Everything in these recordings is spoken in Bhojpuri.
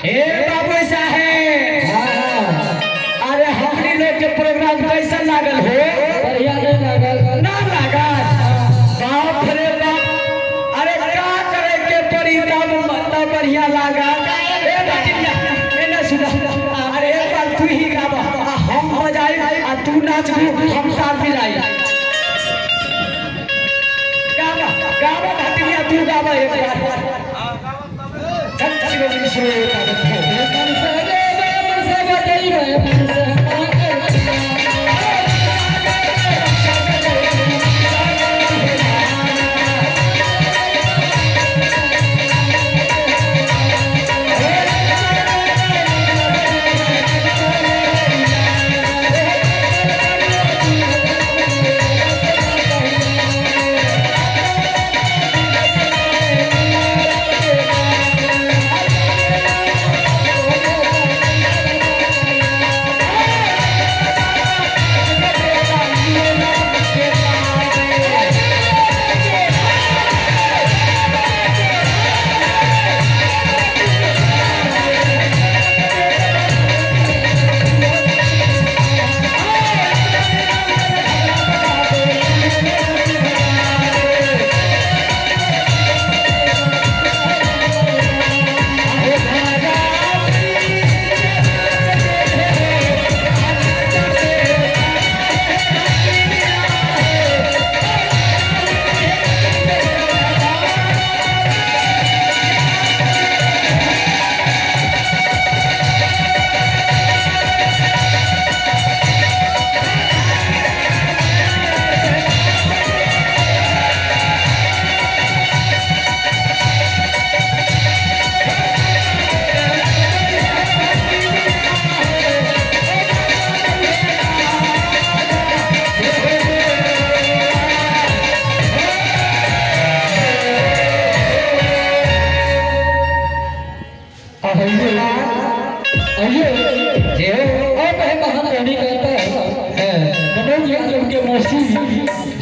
हे बाबू साहेब, अरे हमनी लोग के प्रोग्राम कैसा लागल हो? बढ़िया नहीं लागल ना लागल? बाप रे बाप, अरे का करे के पड़ी तब मतलब बढ़िया लागल। ए बटिया एने सुना, अरे एक बार तू ही गावा, हम बजाई आ तू नाचबू, हम ताल मिलाई। गावा गावा बटिया, तू गावा एक बार। सच्ची बोली शुरू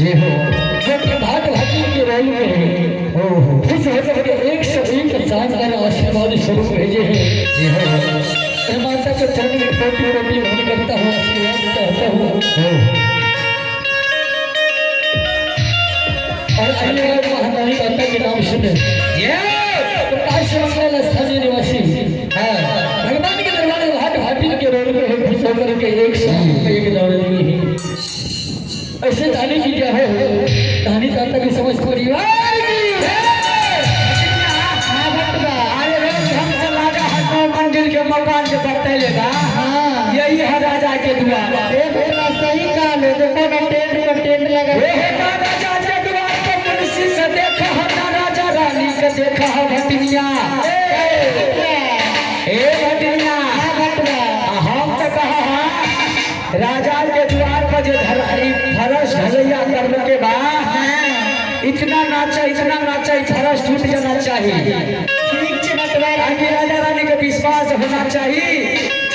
जी हो, जो कि भाट भाटी के रोल में हो, खुश होकर के 101 शानदार आशीर्वाद स्वरूप भेजे हैं। जी हो, माता के चरण में कोटि कोटि भूमि करता हूँ, आशीर्वाद चाहता हूँ। और अन्य महारानी माता के नाम सुने, प्रकाश मंगल स्थानीय निवासी भगवान के दरबार में भाट भाटी के रोल में खुश होकर के 101 दौड़े ऐसे जाने की क्या है कहानी दाता की समझ परिवार की मंदिर के मकान के बरते लेगा। यही है राजा के द्वार। सही काम है, देखो ना टेंट लगा राजा के द्वार को मुंशी से देखा है ना राजा रानी के देखा है भटिया। भटिया हम तो कहा राजा के द्वार पर जो फरस ढलैया करने के बाद इतना नाचा फरस टूट जाना चाहिए। राजा रानी के विश्वास होना चाहिए।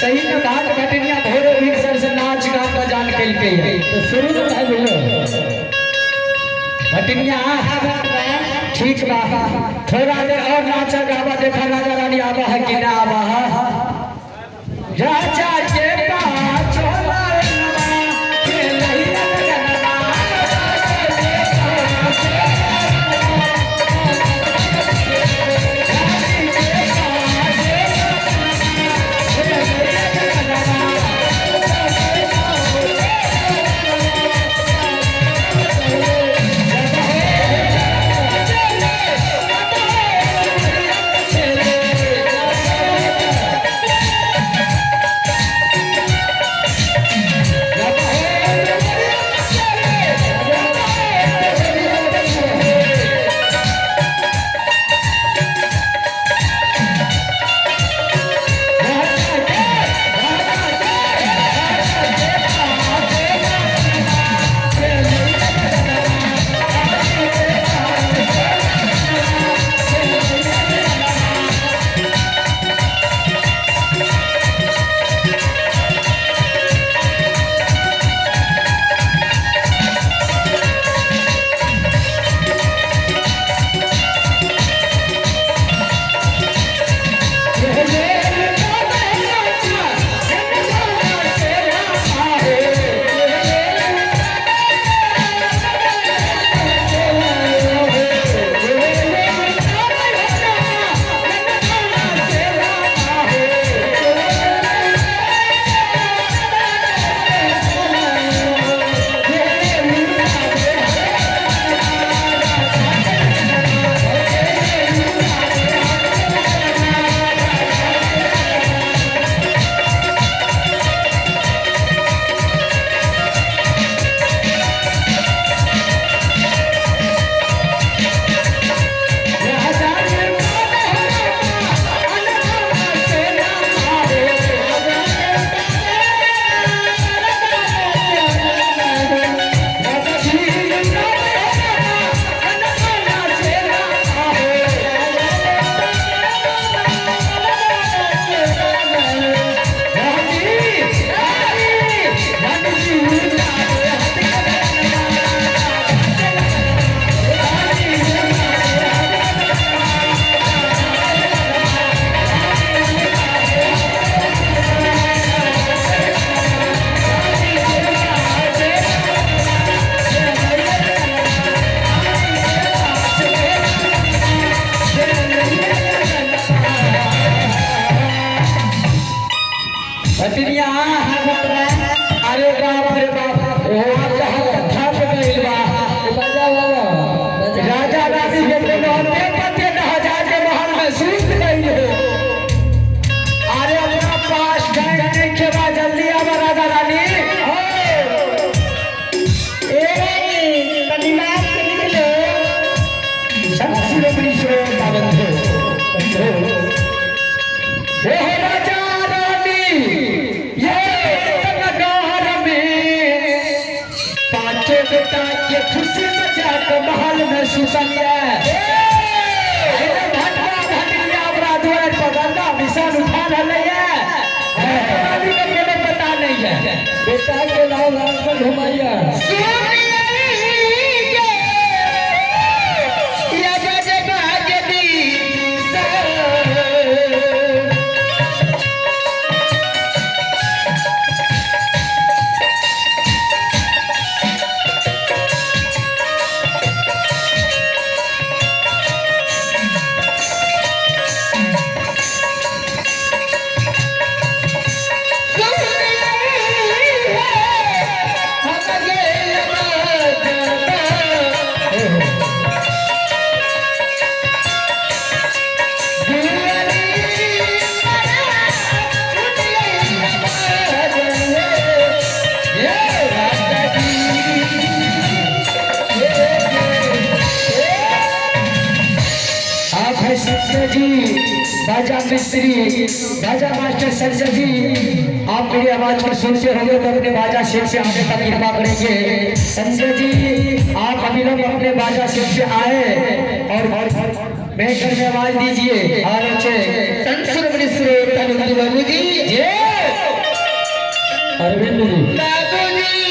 सही में भाग भटिया भोरे भी सर से नाच गा बजान के तो शुरू में बोलो भटिया ठीक बा, थोड़ा देर और नाचा गावा, देखा राजा रानी आवा है कि ना आवा है। राजा के पास चला भटिनिया अरे बाप रे बाप कथा पे गइल बा बाजा वाला राजा रानी के लौटे पते न हजार के महल में सुस्त गइल हो अरे अपना पास गए नहीं के बा जल्दी आवा राजा रानी ए कनिमार से निकलो शक्ति रमणी श्रोता बंधो हे राजा रानी ये नगर में पांचों बेटा के खुशी मजाक महल में सुसलिया भटका भटलिया अपना द्वार पर गंदा मिशन उठा रहे हैं रानी को कोई पता नहीं है बेटा के नाम राज पर घुमाइया बाजा मिस्त्री बाजा मास्टर संजय जी आप मेरी आवाज को सुनते होंगे तो अपने बाजा सेट से आने का कृपा करेंगे संजय जी आप अभिनव अपने बाजा सेट से आए और बेहतर में आवाज दीजिए और अच्छे संसद मिस्त्री बाबू जी अरविंद जी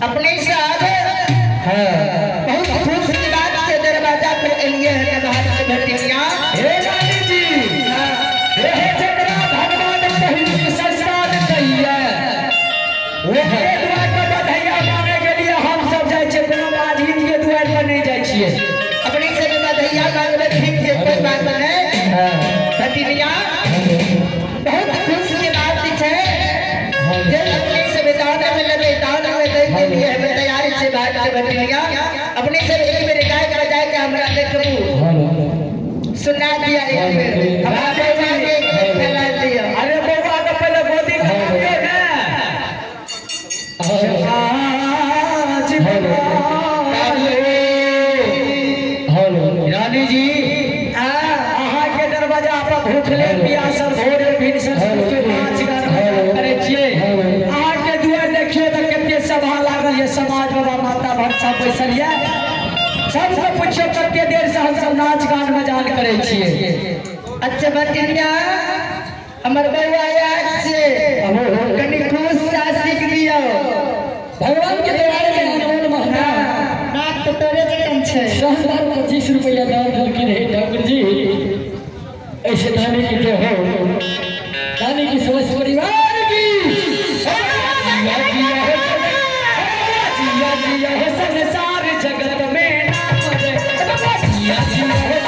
अपने साथ बहुत खुश की बात से दरवाजा पर एलिए है भटिनिया हे रानी जी हे जकरा भगवान पहिल संस्कार कहिए वो के द्वार पर बधाइया मांगे के लिए हम सब जाय छे कोनो माझी के द्वार पर नहीं जाय छिए अपने से बधाइया मांगबे ठीक से कोई बात नहीं भटिनिया बहुत खुश की बात छे जे अपने से बेदाना में लगे दान में दे के लिए हम तैयारी से बात के भटिनिया अपने से एक बेर गाय बजाय के हमरा देखबू सुना दिया एक बेर हमरा बजा के फैला दिया अरे बउआ के पहले गोदी में दियो ना रानी जी अहाँ के दरवाजा पर भूखले प्यासल भोर भिनसर के नाच गान करे छिए अहाँ के दुआर देखियो त कते सभा लागल ये समाज बाबा माता भक्त सब बैसल ये सबसे पूछियो कते देर से हम सब नाच गान मजाक करे छिए अच्छा भटिनिया हमर बउआ आज से कनी खुश सा सीख दियो भगवान के दरबार में अनमोल महंगा नाक तो तोरे जकन छे 25 रुपया दान करके रहे ठाकुर जी ऐसे दानी की जय हो दानी की समस्त परिवार की जिया हो संसार जगत में नाम रे जिया हो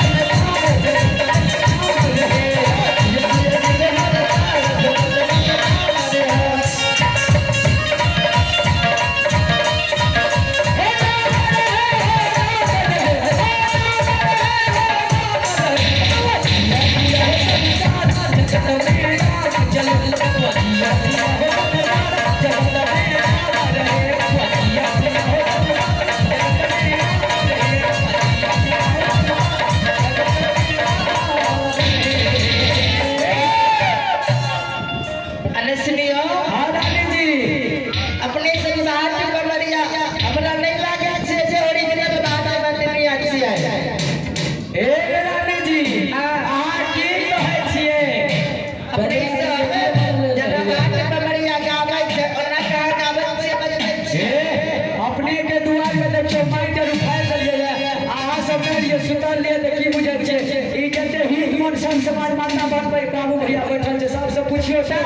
लिए तो की बुझे छे ई जते हित मन सन समाज मानना बात पर बाबू भैया बैठल छे सबसे पूछियो छ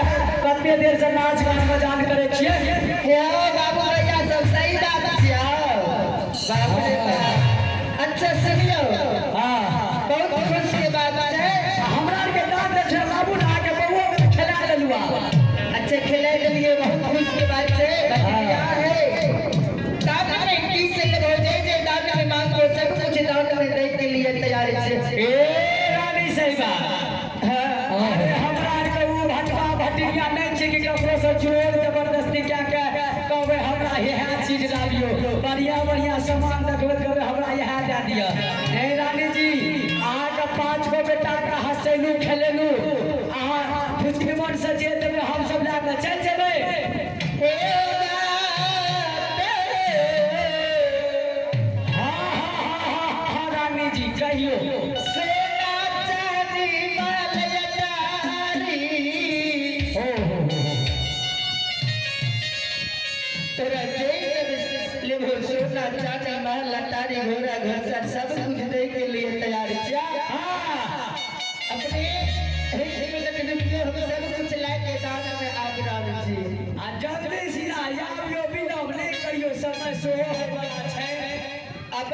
कते देर से नाच गान बजान करे छिए हे बाबू भैया सब सही बात छियै बाप रे बाप अच्छा सुनियो हां बहुत खुश के बात है हमरा के दांत छे बाबू ना के बउआ के खिला देलुआ अच्छा खिला देलिए बहुत खुश के बात है बतिया है दाम में की से हो जाए जे दाम में मांग को सब कुछ दाम में दे के लिए तैयार छे ए रानी सही बात अरे हमरा के वो भटका भटिया नहीं छे कि ककरो से जोर जबरदस्ती क्या के कहबे हमरा यह चीज लाबियो बढ़िया बढ़िया सामान देखबे कहबे हमरा यह दे दिया नहीं रानी जी अहाँ के 5 गो बेटा के हंसेलू खेलेलू अहाँ खुशी मन से जे देबे हम सब ला के चल जेबे हे हाँ रानी जी कहियो सेना चांदी माल अटारी तोरा जैसे लेबो सोना चांदी महल अटारी घोड़ा घर सब कुछ दे के लिए तैयार छिया अपने में तक रुपये हम सब कुछ लाके दान में आग डाल छी आ जल्दी सीधा आबियो बिना नहीं करियो समय सोहो वाला छै अब